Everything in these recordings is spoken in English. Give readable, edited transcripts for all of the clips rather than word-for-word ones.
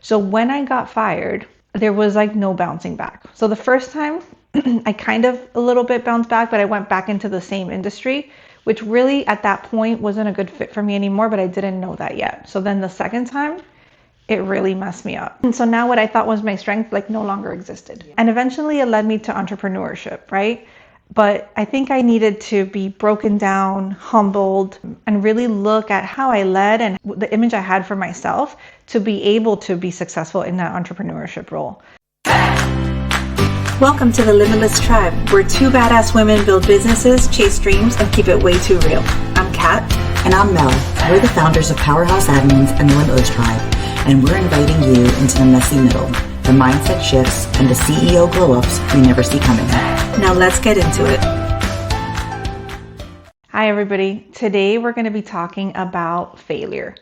So when I got fired, there was like no bouncing back. So the first time I kind of a little bit bounced back, but I went back into the same industry, which really at that point wasn't a good fit for me anymore, but I didn't know that yet. So then the second time, it really messed me up. And so now what I thought was my strength like no longer existed. And eventually it led me to entrepreneurship, right? But I think I needed to be broken down, humbled, and really look at how I led and the image I had for myself to be able to be successful in that entrepreneurship role. Welcome to the Limitless Tribe, where two badass women build businesses, chase dreams, and keep it way too real. I'm Kat. And I'm Mel. We're the founders of Powerhouse Admins and the Limitless Tribe, and we're inviting you into the messy middle, the mindset shifts, and the CEO glow-ups we never see coming. Now let's get into it. Hi everybody. Today we're going to be talking about failure,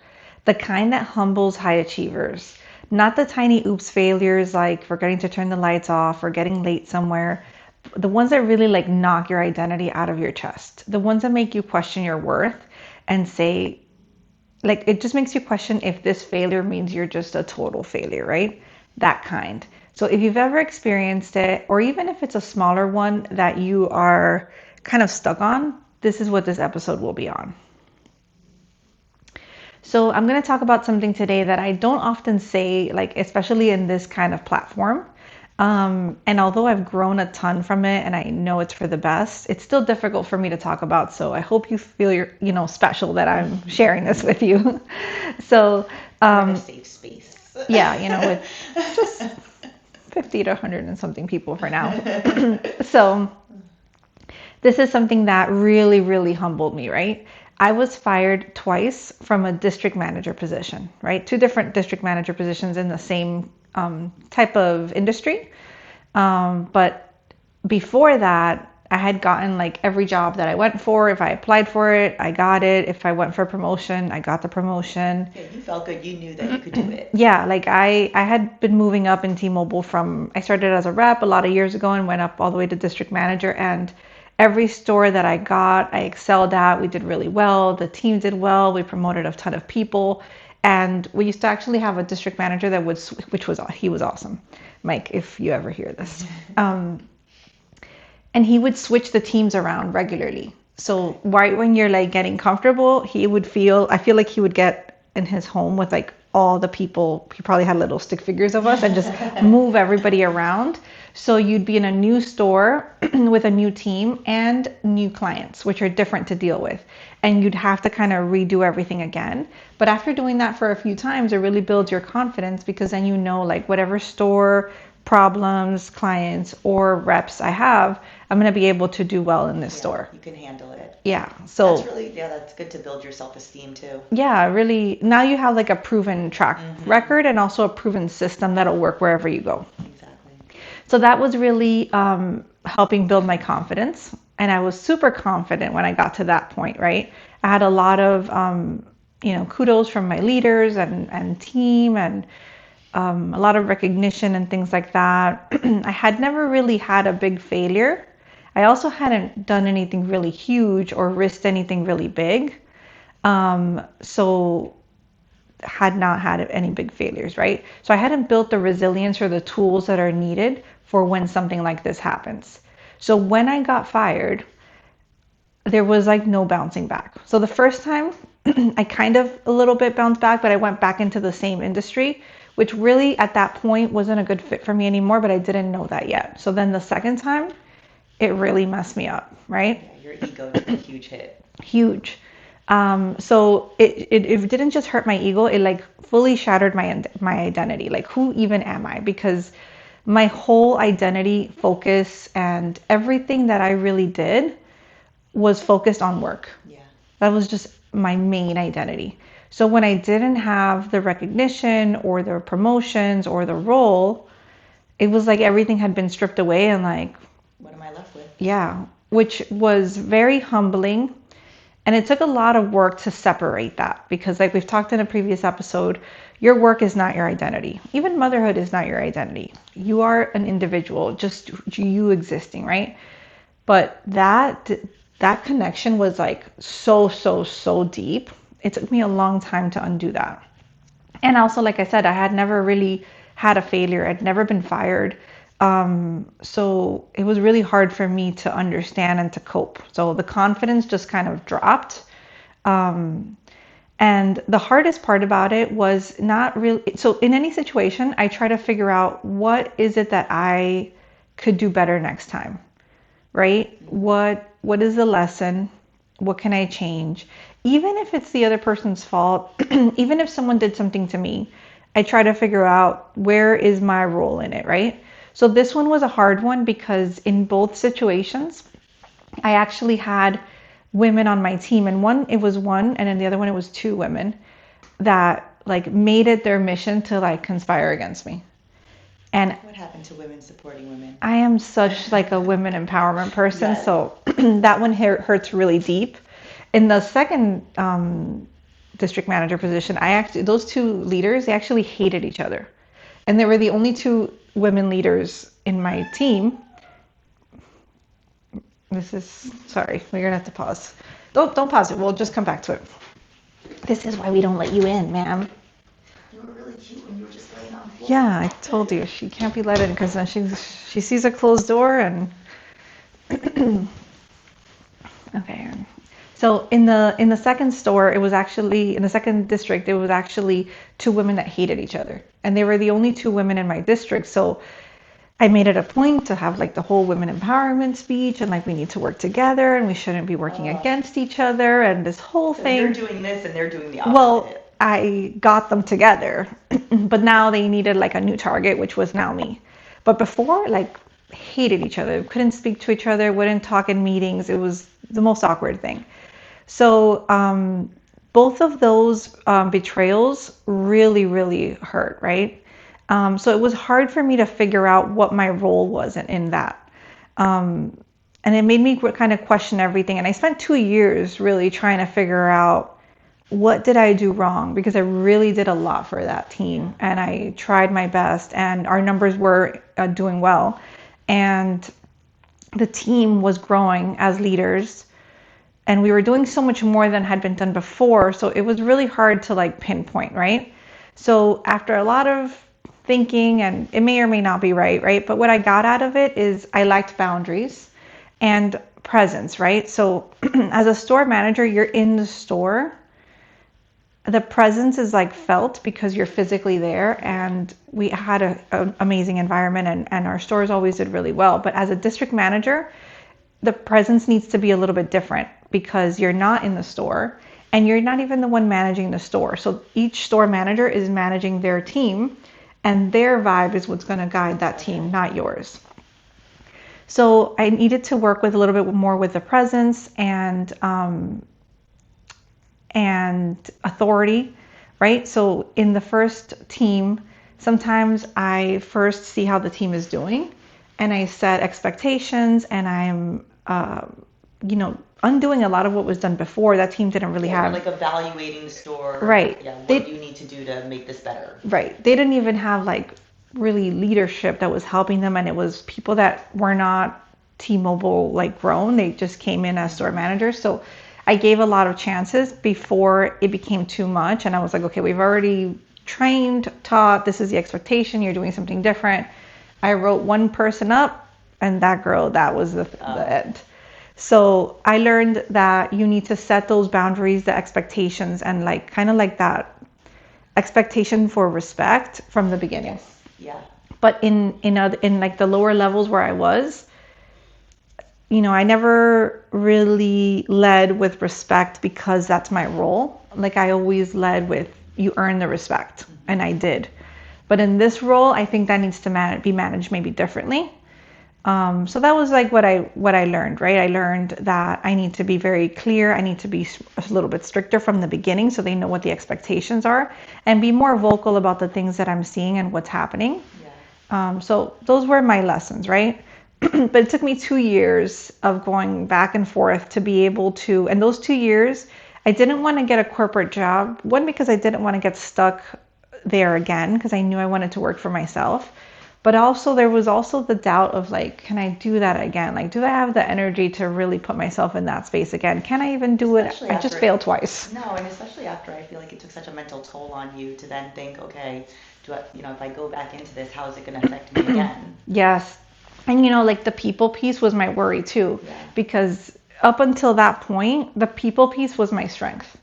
the kind that humbles high achievers. Not the tiny oops failures like forgetting to turn the lights off or getting late somewhere. The ones that really like knock your identity out of your chest. The ones that make you question your worth and say, like, it just makes you question if this failure means you're just a total failure, right? That kind. So if you've ever experienced it, or even if it's a smaller one that you are kind of stuck on, this is what this episode will be on. So I'm going to talk about something today that I don't often say, like especially in this kind of platform. And although I've grown a ton from it and I know it's for the best, it's still difficult for me to talk about. So I hope you feel you're, special that I'm sharing this with you. So a safe space. Yeah, with 50 to 100 and something people for now. So this is something that really, really humbled me, right? I was fired twice from a district manager position, right? Two different district manager positions in the same type of industry. But before that, I had gotten like every job that I went for. If I applied for it, I got it. If I went for a promotion, I got the promotion. Yeah, you felt good. You knew that you could do it. Yeah, like I had been moving up in T-Mobile I started as a rep a lot of years ago and went up all the way to district manager. And every store that I got, I excelled at. We did really well. The team did well. We promoted a ton of people. And we used to actually have a district manager that he was awesome. Mike, if you ever hear this. And he would switch the teams around regularly. So right when you're like getting comfortable, I feel like he would get in his home with like all the people. He probably had little stick figures of us and just move everybody around. So you'd be in a new store with a new team and new clients, which are different to deal with. And you'd have to kind of redo everything again. But after doing that for a few times, it really builds your confidence because then you know like whatever store problems, clients, or reps I have, I'm going to be able to do well in this store. You can handle it. Yeah. So that's good to build your self-esteem too. Yeah, really. Now you have like a proven track record and also a proven system that'll work wherever you go. Exactly. So that was really helping build my confidence. And I was super confident when I got to that point, right? I had a lot of, kudos from my leaders and team and a lot of recognition and things like that. I had never really had a big failure. I also hadn't done anything really huge or risked anything really big. So had not had any big failures, right? So I hadn't built the resilience or the tools that are needed for when something like this happens. So when I got fired, there was like no bouncing back. So the first time I kind of a little bit bounced back, but I went back into the same industry, which really at that point wasn't a good fit for me anymore, but I didn't know that yet. So then the second time, it really messed me up, right? Yeah, your ego took a huge hit. Huge. So it didn't just hurt my ego, it like fully shattered my identity. Like, who even am I? Because my whole identity, focus, and everything that I really did was focused on work. Yeah. That was just my main identity. So when I didn't have the recognition or the promotions or the role, it was like everything had been stripped away and like, what am I left with? Yeah, which was very humbling. And it took a lot of work to separate that because like we've talked in a previous episode, your work is not your identity. Even motherhood is not your identity. You are an individual, just you existing, right? But that connection was like so deep. It took me a long time to undo that. And also, like I said, I had never really had a failure. I'd never been fired. So it was really hard for me to understand and to cope. So the confidence just kind of dropped. Um, and the hardest part about it was not really, so in any situation, I try to figure out what is it that I could do better next time, right? What is the lesson? What can I change? Even if it's the other person's fault, even if someone did something to me, I try to figure out where is my role in it, right? So this one was a hard one because in both situations, I actually had women on my team, and one it was one, and in the other one it was two women that like made it their mission to like conspire against me. And what happened to women supporting women? I am such like a women empowerment person, yes. So that one hurts really deep. In the second district manager position, those two leaders, they actually hated each other, and they were the only two women leaders in my team. Sorry, we're gonna have to pause. Don't pause it. We'll just come back to it. This is why we don't let you in, ma'am. You were really cute when you were just laying on the floor. Yeah, I told you she can't be let in because then she sees a closed door and. Okay. So in the second store, it was actually in the second district, it was actually two women that hated each other, and they were the only two women in my district. So I made it a point to have like the whole women empowerment speech and like we need to work together and we shouldn't be working against each other and this whole thing. They're doing this and they're doing the opposite. Well, I got them together, but now they needed like a new target, which was now me. But before, like, hated each other, couldn't speak to each other, wouldn't talk in meetings. It was the most awkward thing. So both of those betrayals really, really hurt, right? So it was hard for me to figure out what my role was in that. And it made me kind of question everything. And I spent 2 years really trying to figure out what did I do wrong, because I really did a lot for that team and I tried my best and our numbers were doing well. And the team was growing as leaders and we were doing so much more than had been done before. So it was really hard to like pinpoint, right? So after a lot of thinking, and it may or may not be right? But what I got out of it is I liked boundaries and presence, right? So as a store manager, you're in the store. The presence is like felt because you're physically there, and we had an amazing environment and our stores always did really well. But as a district manager, the presence needs to be a little bit different because you're not in the store and you're not even the one managing the store. So each store manager is managing their team and their vibe is what's going to guide that team, not yours. So I needed to work with a little bit more with the presence and authority, right? So in the first team, sometimes I first see how the team is doing and I set expectations and I'm, undoing a lot of what was done before. That team didn't really have. Like evaluating the store. Right. Yeah, what do you need to do to make this better? Right. They didn't even have like really leadership that was helping them, and it was people that were not T-Mobile like grown. They just came in as store managers. So I gave a lot of chances before it became too much, and I was like, okay, we've already trained, taught, this is the expectation, you're doing something different. I wrote one person up, and that girl, that was the end. So I learned that you need to set those boundaries, the expectations, and like kind of like that expectation for respect from the beginning. Yes. Yeah. But in like the lower levels where I was, I never really led with respect because that's my role. Like I always led with you earn the respect, and I did. But in this role, I think that needs to be managed maybe differently. So that was like what I learned, right? I learned that I need to be very clear. I need to be a little bit stricter from the beginning so they know what the expectations are, and be more vocal about the things that I'm seeing and what's happening. Yeah. So those were my lessons, right? But it took me 2 years of going back and forth to be able to, and those 2 years, I didn't want to get a corporate job. One, because I didn't want to get stuck there again, because I knew I wanted to work for myself. But also there was also the doubt of like, can I do that again? Like, do I have the energy to really put myself in that space again? Can I even do Especially it? I just after failed twice. no, and especially after I feel like it took such a mental toll on you to then think, okay, do I, if I go back into this, how is it going to affect me again? Yes. And like the people piece was my worry too, Yeah. because up until that point, the people piece was my strength.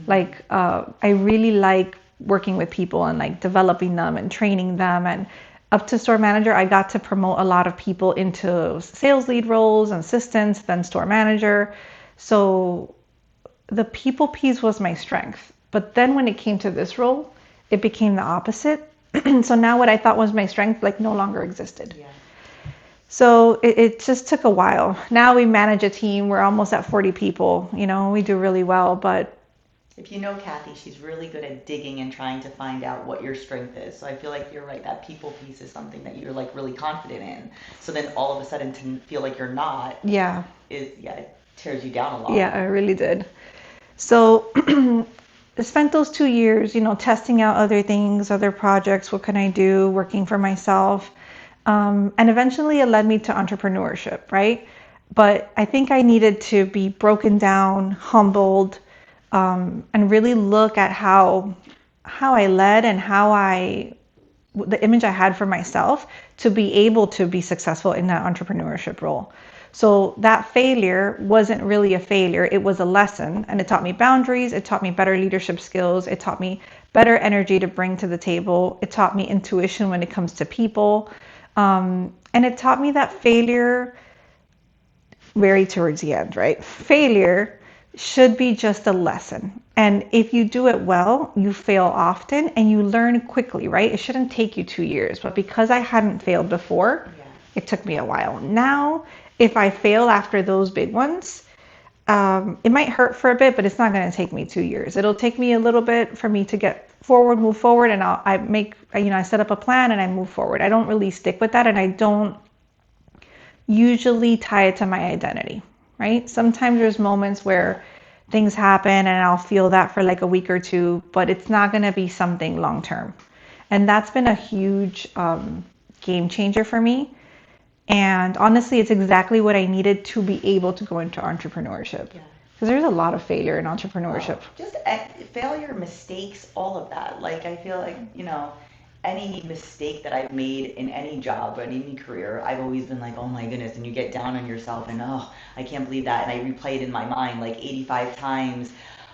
Like, I really like working with people and like developing them and training them. And up to store manager, I got to promote a lot of people into sales lead roles and assistants, then store manager. So the people piece was my strength. But then when it came to this role, it became the opposite. So now what I thought was my strength like no longer existed. Yeah. So it just took a while. Now we manage a team. We're almost at 40 people. We do really well. But If you know Cathy, she's really good at digging and trying to find out what your strength is. So I feel like you're right. That people piece is something that you're like really confident in. So then all of a sudden to feel like you're not yeah, it tears you down a lot. yeah, I really did. So I spent those 2 years, testing out other things, other projects. What can I do? Working for myself. And eventually it led me to entrepreneurship, right? But I think I needed to be broken down, humbled, and really look at how I led and the image I had for myself to be able to be successful in that entrepreneurship role. So that failure wasn't really a failure. It was a lesson, and it taught me boundaries. It taught me better leadership skills. It taught me better energy to bring to the table. It taught me intuition when it comes to people. And it taught me that failure, very towards the end, right? Failure should be just a lesson. And if you do it well, you fail often and you learn quickly, right? It shouldn't take you 2 years. But because I hadn't failed before, it took me a while. Now, if I fail after those big ones, it might hurt for a bit, but it's not going to take me 2 years. It'll take me a little bit for me to move forward, and I set up a plan and I move forward. I don't really stick with that, and I don't usually tie it to my identity, right? Sometimes there's moments where things happen and I'll feel that for like a week or two, but it's not going to be something long term. And that's been a huge game changer for me. And honestly, it's exactly what I needed to be able to go into entrepreneurship. Because there's a lot of failure in entrepreneurship. Just failure, mistakes, all of that. Like, I feel like, any mistake that I've made in any job or any career, I've always been like, oh my goodness. And you get down on yourself and, oh, I can't believe that. And I replay it in my mind like 85 times.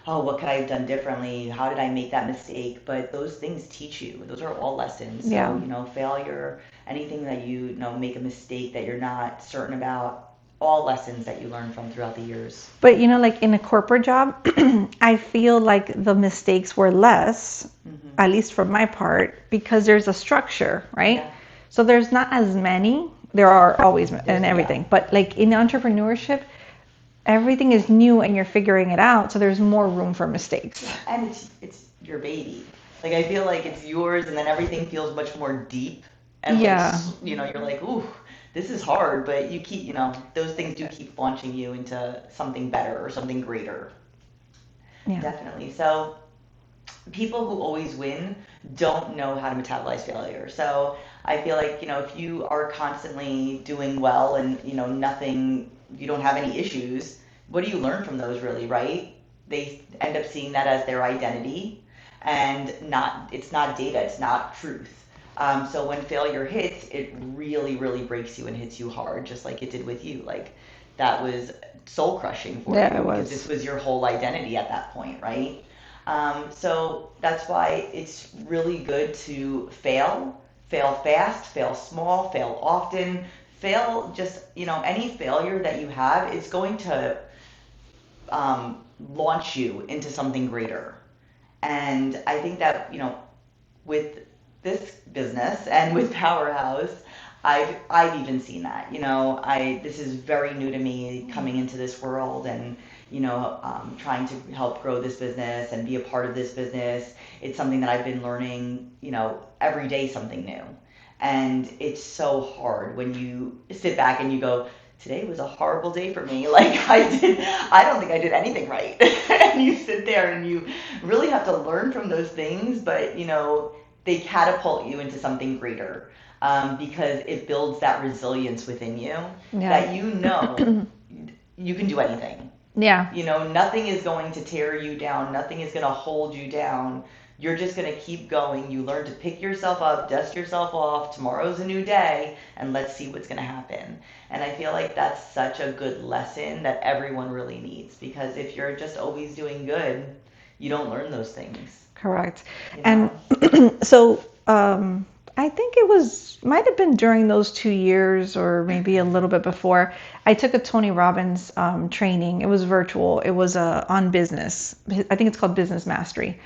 Oh, what could I have done differently? How did I make that mistake? But those things teach you. Those are all lessons. So, failure, anything that you make a mistake that you're not certain about, all lessons that you learn from throughout the years. But like in a corporate job, I feel like the mistakes were less, at least from my part, because there's a structure, right? Yeah. So there's not as many. There are always and everything, but like in entrepreneurship, everything is new and you're figuring it out, so there's more room for mistakes. And it's your baby. Like, I feel like it's yours, and then everything feels much more deep. And you're like, ooh, this is hard, but you keep, those things do keep launching you into something better or something greater. Yeah. Definitely. So people who always win don't know how to metabolize failure. So I feel like, if you are constantly doing well and, you don't have any issues, what do you learn from those really, right? They end up seeing that as their identity, and it's not data, it's not truth. So when failure hits, it really, really breaks you and hits you hard, just like it did with you. Like, that was soul crushing for you, because this was your whole identity at that point, right? So that's why it's really good to fail fast, fail small, fail often, fail just, any failure that you have is going to launch you into something greater. And I think that, with this business and with Powerhouse, I've even seen that. This is very new to me coming into this world, and trying to help grow this business and be a part of this business. It's something that I've been learning, every day something new. And it's so hard when you sit back and you go, today was a horrible day for me. Like, I don't think I did anything right. And you sit there and you really have to learn from those things. But, they catapult you into something greater, because it builds that resilience within you Yeah. that you know you can do anything. Yeah. You know, nothing is going to tear you down, nothing is going to hold you down. You're just going to keep going. You learn to pick yourself up, dust yourself off. Tomorrow's a new day, and let's see what's going to happen. And I feel like that's such a good lesson that everyone really needs, because if you're just always doing good, you don't learn those things. Correct. You And know? so I think it might have been during those 2 years or maybe a little bit before, I took a Tony Robbins training. It was virtual. It was on business. I think it's called Business Mastery.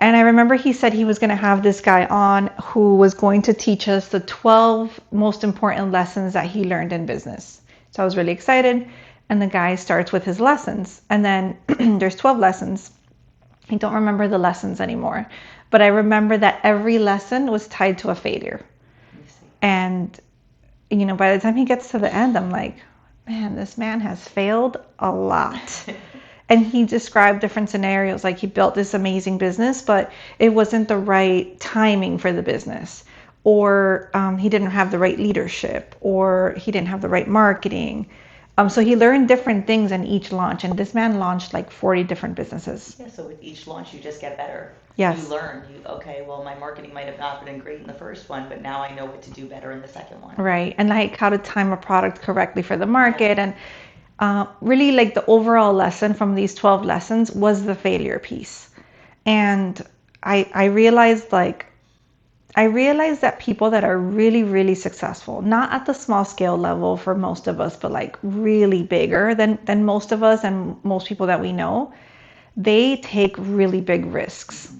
And I remember he said he was going to have this guy on who was going to teach us the 12 most important lessons that he learned in business. So I was really excited. And the guy starts with his lessons. And then there's 12 lessons. I don't remember the lessons anymore, but I remember that every lesson was tied to a failure. And, by the time he gets to the end, I'm like, man, this man has failed a lot. And he described different scenarios, like he built this amazing business, but it wasn't the right timing for the business, or he didn't have the right leadership, or he didn't have the right marketing. So he learned different things in each launch, and this man launched like 40 different businesses. Yeah, so with each launch, you just get better. Yes. You learn. Okay, well, my marketing might have not been great in the first one, but now I know what to do better in the second one. Right. And like how to time a product correctly for the market. And really, like the overall lesson from these 12 lessons was the failure piece. And I realized that people that are really, really successful, not at the small scale level for most of us, but like really bigger than most of us and most people that we know, they take really big risks.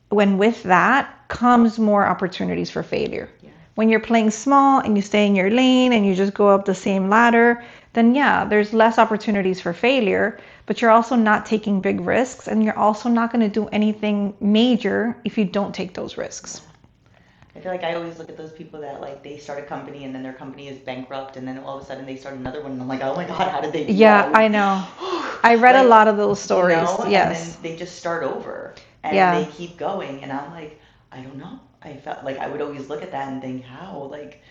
When with that comes more opportunities for failure. Yeah. When you're playing small and you stay in your lane and you just go up the same ladder, then yeah, there's less opportunities for failure, but you're also not taking big risks, and you're also not going to do anything major if you don't take those risks. I feel like I always look at those people that like they start a company and then their company is bankrupt and then all of a sudden they start another one and I'm like, oh my God, how did they do Yeah, that? I know. I read a lot of those stories. Yes. And then they just start over and Yeah. they keep going and I'm like, I don't know. I felt like I would always look at that and think how, like,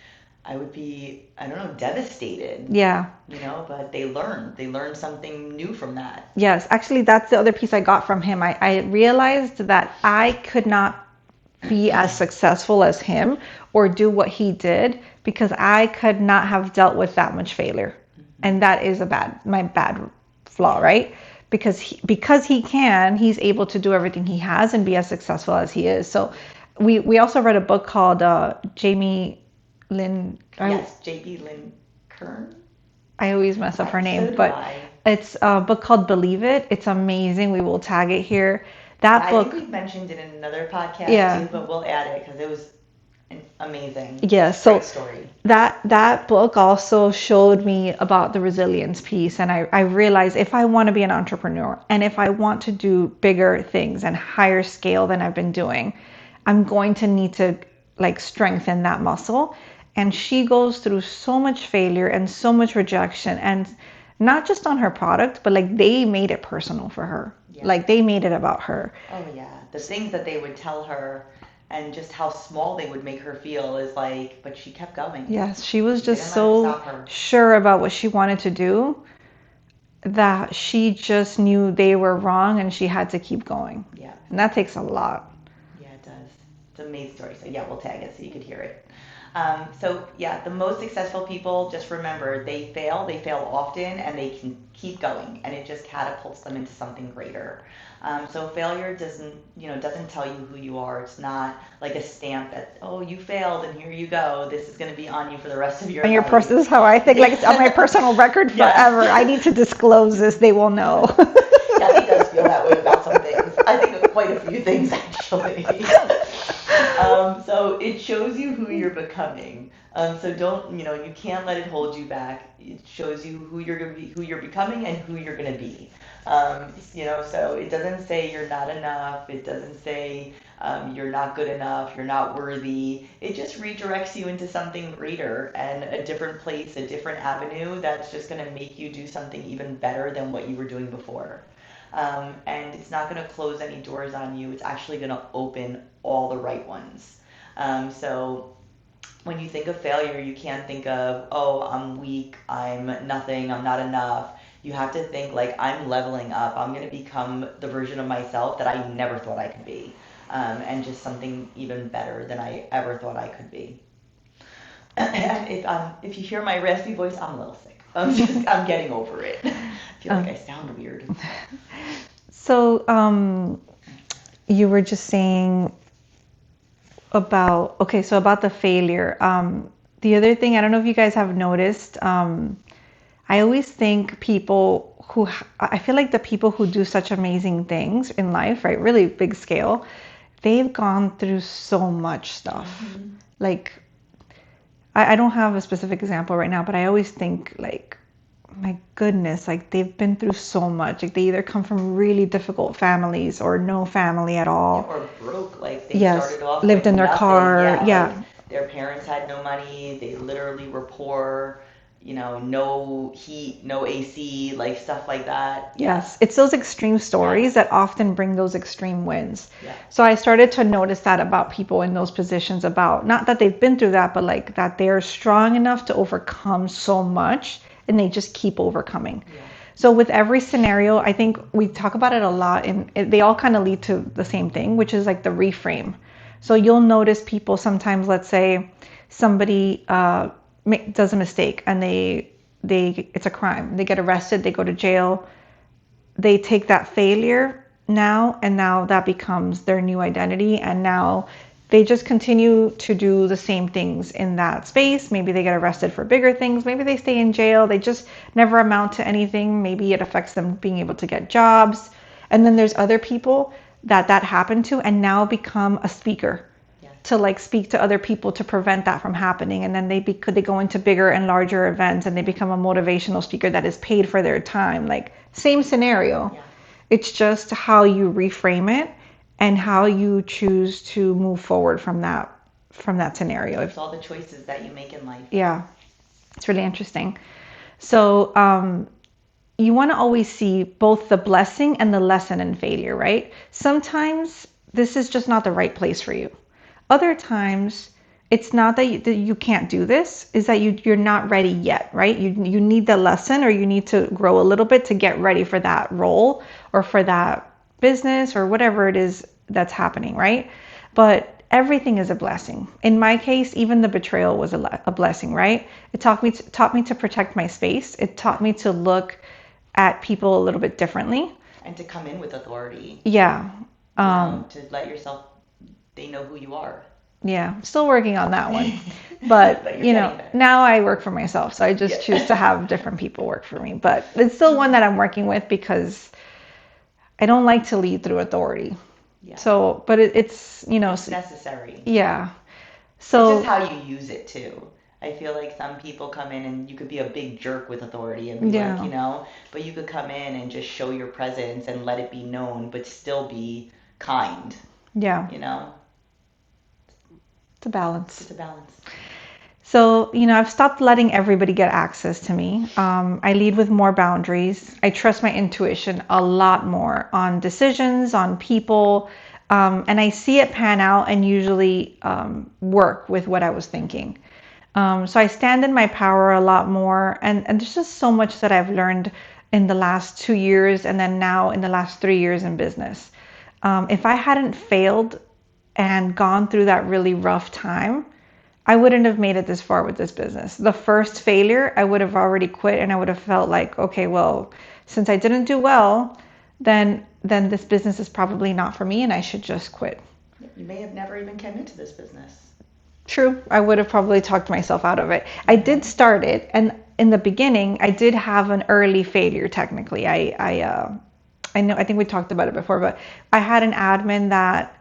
I would be, I don't know, devastated. Yeah. But they learn something new from that. Yes, actually, that's the other piece I got from him. I realized that I could not be as successful as him or do what he did because I could not have dealt with that much failure. And that is my bad flaw, right? Because he's able to do everything he has and be as successful as he is. So we also read a book called Jamie Lynn. Yes, J.B. Lynn Kern. I always mess up her name, So do but I. it's a book called Believe It. It's amazing. We will tag it here. That book. I think we've mentioned it in another podcast Yeah. too, but we'll add it because it was amazing. Yeah, so Great story. that book also showed me about the resilience piece, and I realized if I want to be an entrepreneur and if I want to do bigger things and higher scale than I've been doing, I'm going to need to like strengthen that muscle. And she goes through so much failure and so much rejection, and not just on her product, but like they made it personal for her. Yeah. Like they made it about her. Oh yeah, the things that they would tell her and just how small they would make her feel is like, but she kept going. Yes, she was They just didn't let it so stop her. sure about what she wanted to do that she just knew they were wrong and she had to keep going. Yeah. And that takes a lot. Yeah, it does. It's an amazing story. So yeah, we'll tag it so you could hear it. So yeah, the most successful people, just remember, they fail often, and they can keep going, and it just catapults them into something greater. So failure doesn't tell you who you are. It's not like a stamp that, oh, you failed and here you go. This is going to be on you for the rest of your And life. this is how I think, like it's on my personal record Yeah. forever. I need to disclose this. They will know. Cathy does feel that way about some things. I think quite a few things actually. So it shows you who you're becoming. So don't, you can't let it hold you back. It shows you who you're gonna be, who you're becoming, and who you're gonna be. So it doesn't say you're not enough. It doesn't say you're not good enough. You're not worthy. It just redirects you into something greater and a different place, a different avenue that's just gonna make you do something even better than what you were doing before. And it's not going to close any doors on you. It's actually going to open all the right ones. So when you think of failure, you can't think of, oh, I'm weak, I'm nothing, I'm not enough. You have to think like, I'm leveling up. I'm going to become the version of myself that I never thought I could be, and just something even better than I ever thought I could be. And if you hear my raspy voice, I'm a little sick. I'm getting over it. I feel like I sound weird. So, you were just saying about the failure. The other thing, I don't know if you guys have noticed, I always think I feel like the people who do such amazing things in life, right, really big scale, they've gone through so much stuff. Mm-hmm. Like, I don't have a specific example right now, but I always think like, my goodness, like they've been through so much. Like they either come from really difficult families or no family at all. Or broke, like they Yes, started off lived with in their nothing. car. Yeah, Yeah. like their parents had no money. They literally were poor. No heat, no AC, like stuff like that. Yes, it's those extreme stories Yes. that often bring those extreme wins. Yeah. So I started to notice that about people in those positions, about not that they've been through that, but like that they're strong enough to overcome so much and they just keep overcoming. Yeah. So with every scenario, I think we talk about it a lot, and they all kind of lead to the same thing, which is like the reframe. So you'll notice people sometimes, let's say somebody does a mistake and it's a crime. They get arrested, they go to jail. They take that failure now, and now that becomes their new identity, and now they just continue to do the same things in that space. Maybe they get arrested for bigger things, maybe they stay in jail, they just never amount to anything. Maybe it affects them being able to get jobs. And then there's other people that happened to and now become a speaker. Yes. To like speak to other people to prevent that from happening, and then they go into bigger and larger events and they become a motivational speaker that is paid for their time. Like same scenario. Yeah. It's just how you reframe it and how you choose to move forward from that scenario. It's all the choices that you make in life. Yeah, it's really interesting. So you want to always see both the blessing and the lesson in failure, right? Sometimes this is just not the right place for you. Other times, it's not that you can't do this, is that you're not ready yet, right? You need the lesson, or you need to grow a little bit to get ready for that role or for that business or whatever it is that's happening, right? But everything is a blessing. In my case, even the betrayal was a blessing, right? It taught me to protect my space. It taught me to look at people a little bit differently. And to come in with authority. Yeah. To let yourself, they know who you are. Yeah, I'm still working on that one. But now I work for myself, so I just choose to have different people work for me. But it's still one that I'm working with because I don't like to lead through authority. Yeah. So, but it's it's necessary. Yeah. So it's just how you use it too. I feel like some people come in and you could be a big jerk with authority and be like, but you could come in and just show your presence and let it be known, but still be kind. Yeah. It's a balance. It's a balance. So, I've stopped letting everybody get access to me. I lead with more boundaries. I trust my intuition a lot more on decisions, on people, and I see it pan out and usually work with what I was thinking. So I stand in my power a lot more, and there's just so much that I've learned in the last 2 years and then now in the last 3 years in business. If I hadn't failed and gone through that really rough time, I wouldn't have made it this far with this business. The first failure, I would have already quit, and I would have felt like, okay, well, since I didn't do well, then this business is probably not for me and I should just quit. You may have never even come into this business. True. I would have probably talked myself out of it. I did start it, and in the beginning, I did have an early failure technically. I think we talked about it before, but I had an admin that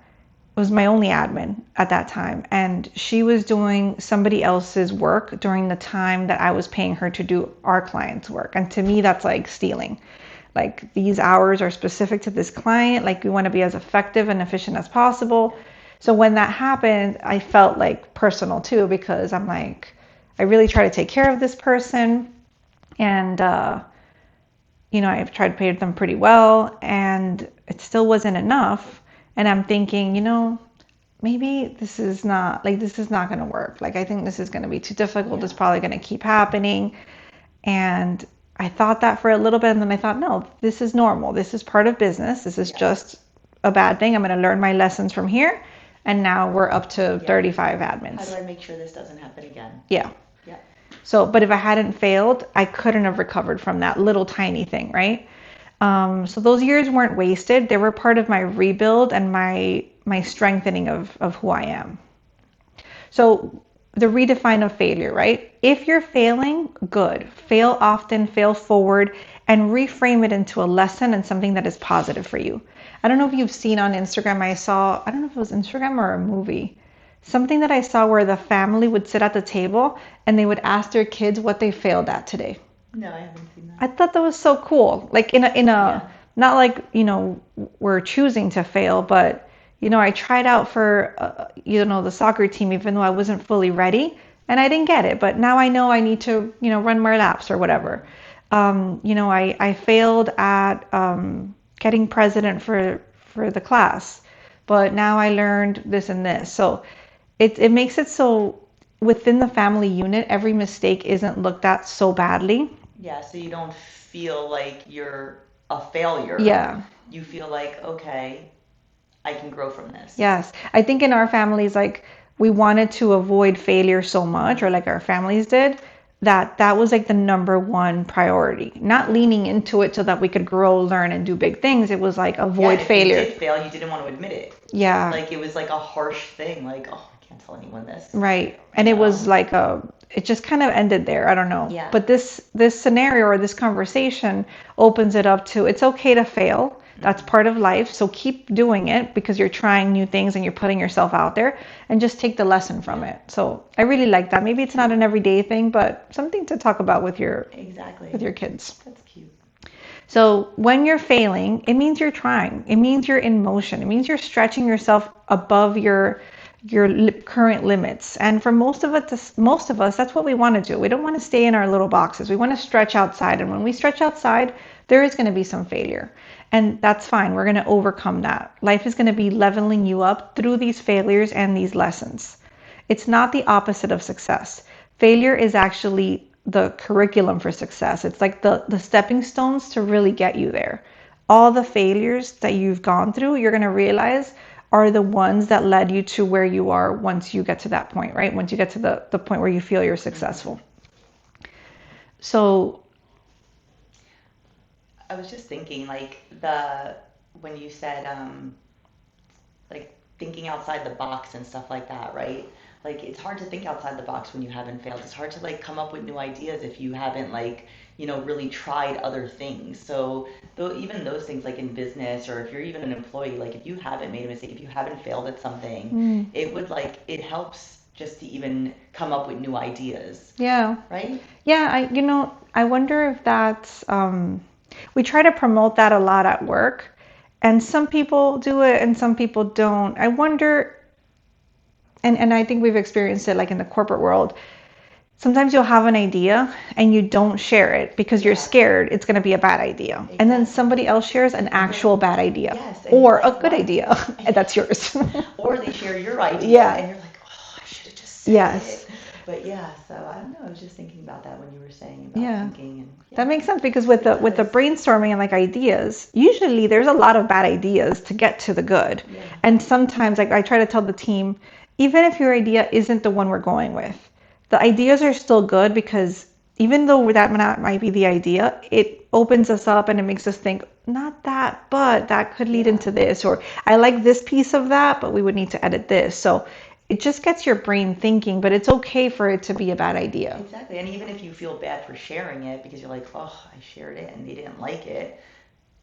was my only admin at that time, and she was doing somebody else's work during the time that I was paying her to do our client's work. And to me, that's like stealing. Like, these hours are specific to this client. Like, we want to be as effective and efficient as possible. So when that happened, I felt like personal too, because I'm like, I really try to take care of this person, and I've tried to pay them pretty well, and it still wasn't enough. And I'm thinking, maybe this is not going to work. Like, I think this is going to be too difficult. Yeah. It's probably going to keep happening. And I thought that for a little bit, and then I thought, no, this is normal. This is part of business. This is just a bad thing. I'm going to learn my lessons from here. And now we're up to 35 admins. How do I make sure this doesn't happen again? Yeah. Yeah. So, but if I hadn't failed, I couldn't have recovered from that little tiny thing, right? So those years weren't wasted. They were part of my rebuild and my strengthening of who I am. So the redefine of failure, right? If you're failing, good. Fail often, fail forward, and reframe it into a lesson and something that is positive for you. I don't know if you've seen on Instagram, I don't know if it was Instagram or a movie, something that I saw where the family would sit at the table and they would ask their kids what they failed at today. No, I haven't seen that. I thought that was so cool. Like not like, we're choosing to fail, but I tried out for, the soccer team, even though I wasn't fully ready and I didn't get it. But now I know I need to, run more laps or whatever. I failed at getting president for the class, but now I learned this and this. So it makes it so within the family unit, every mistake isn't looked at so badly. Yeah, so you don't feel like you're a failure. Yeah. You feel like, okay, I can grow from this. Yes. I think in our families, like, we wanted to avoid failure so much, or like our families did, that was like the number one priority. Not leaning into it so that we could grow, learn, and do big things. It was like avoid failure. If you did fail, you didn't want to admit it. Yeah. Like, it was like a harsh thing. Like, oh, I can't tell anyone this. Right. And it was like it just kind of ended there. I don't know. Yeah. But this scenario or this conversation opens it up to, it's okay to fail. That's part of life. So keep doing it because you're trying new things and you're putting yourself out there, and just take the lesson from it. So I really like that. Maybe it's not an everyday thing, but something to talk about with your kids. That's cute. So when you're failing, it means you're trying. It means you're in motion. It means you're stretching yourself above your current limits. And for most of us, that's what we want to do. We don't want to stay in our little boxes. We want to stretch outside. And when we stretch outside, there is going to be some failure. And that's fine. We're going to overcome that. Life is going to be leveling you up through these failures and these lessons. It's not the opposite of success. Failure is actually the curriculum for success. It's like the stepping stones to really get you there. All the failures that you've gone through, you're going to realize are the ones that led you to where you are once you get to that point, right? Once you get to the point where you feel you're successful. So I was just thinking, like, when you said, like, thinking outside the box and stuff like that, right? Like, it's hard to think outside the box when you haven't failed. It's hard to, like, come up with new ideas if you haven't, like, really tried other things. So even those things, like in business, or if you're even an employee, like, if you haven't made a mistake, if you haven't failed at something, it helps just to even come up with new ideas. Yeah. Right? Yeah. I wonder if that's, we try to promote that a lot at work, and some people do it and some people don't. I wonder, and I think we've experienced it like in the corporate world. Sometimes you'll have an idea and you don't share it because you're scared it's going to be a bad idea. Exactly. And then somebody else shares an actual bad idea, or a good idea, and that's yours. Or they share your idea, and you're like, oh, I should have just said it. But so I don't know. I was just thinking about that when you were saying about thinking. And, that makes sense, because with the brainstorming and like ideas, usually there's a lot of bad ideas to get to the good. Yeah. And sometimes, like, I try to tell the team, even if your idea isn't the one we're going with, the ideas are still good, because even though that might be the idea, it opens us up and it makes us think, not that, but that could lead into this, or I like this piece of that, but we would need to edit this. So it just gets your brain thinking, but it's okay for it to be a bad idea. Exactly. And even if you feel bad for sharing it because you're like, oh, I shared it and they didn't like it,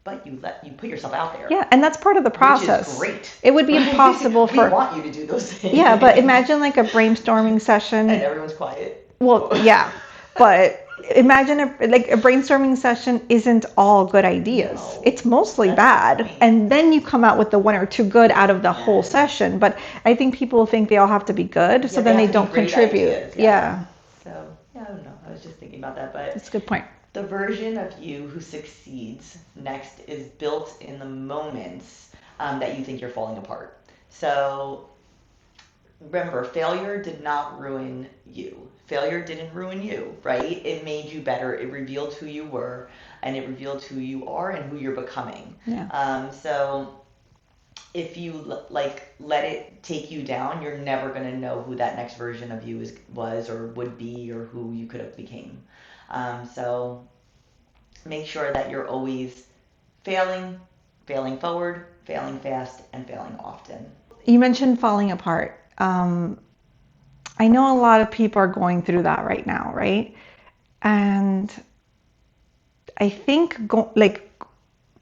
but you put yourself out there. Yeah, and that's part of the process. Which is great. It would be impossible we want you to do those things. Yeah, but imagine like a brainstorming session. And everyone's quiet. Well, yeah, but imagine a brainstorming session isn't all good ideas. No, it's mostly bad. And then you come out with the one or two good out of the whole session. But I think people think they all have to be good, so then they don't contribute. Ideas, yeah. So, I don't know. I was just thinking about that. But that's a good point. The version of you who succeeds next is built in the moments that you think you're falling apart. So remember, failure did not ruin you. Failure didn't ruin you, right? It made you better. It revealed who you were, and it revealed who you are and who you're becoming. Yeah. So if you like let it take you down, you're never going to know who that next version of you was or would be, or who you could have became. So make sure that you're always failing, failing forward, failing fast, and failing often. You mentioned falling apart. I know a lot of people are going through that right now, right? And I think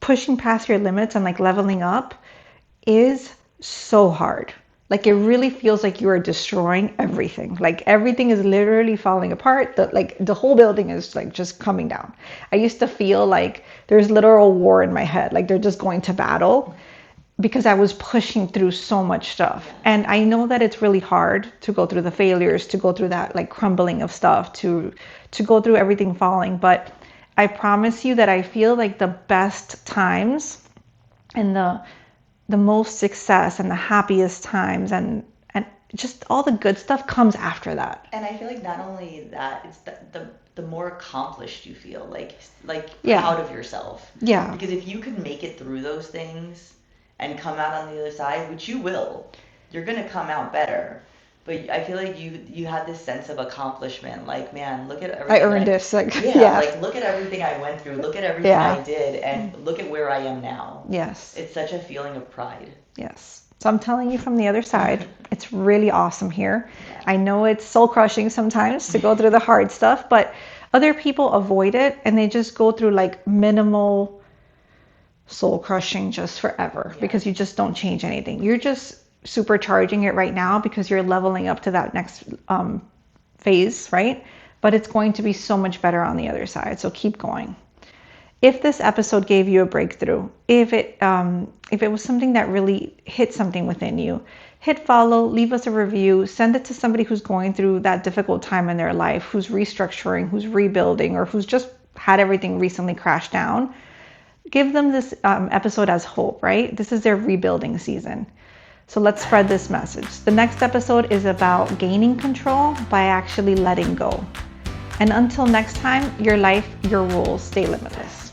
pushing past your limits and like leveling up is so hard. Like it really feels like you are destroying everything. Like everything is literally falling apart. The whole building is like just coming down. I used to feel like there's literal war in my head. Like they're just going to battle because I was pushing through so much stuff. And I know that it's really hard to go through the failures, to go through that like crumbling of stuff, to go through everything falling. But I promise you that I feel like the best times and the most success and the happiest times and just all the good stuff comes after that. And I feel like not only that, it's the more accomplished you feel, like Yeah. proud of yourself. Yeah. Because if you can make it through those things and come out on the other side, which you will, you're gonna come out better. But I feel like you had this sense of accomplishment, like, man, look at everything. I earned this. Like, yeah, yeah. like look at everything I went through, look at everything Yeah. I did, and look at where I am now. Yes. It's such a feeling of pride. Yes. So I'm telling you from the other side, it's really awesome here. I know it's soul crushing sometimes to go through the hard stuff, but other people avoid it and they just go through like minimal soul crushing just forever because you just don't change anything. You're just supercharging it right now because you're leveling up to that next phase, right? But it's going to be so much better on the other side. So keep going. If this episode gave you a breakthrough, if it was something that really hit something within you, hit follow, leave us a review, send it to somebody who's going through that difficult time in their life, who's restructuring, who's rebuilding, or who's just had everything recently crash down. Give them this episode as hope, right? This is their rebuilding season. So let's spread this message. The next episode is about gaining control by actually letting go. And until next time, your life, your rules, stay limitless.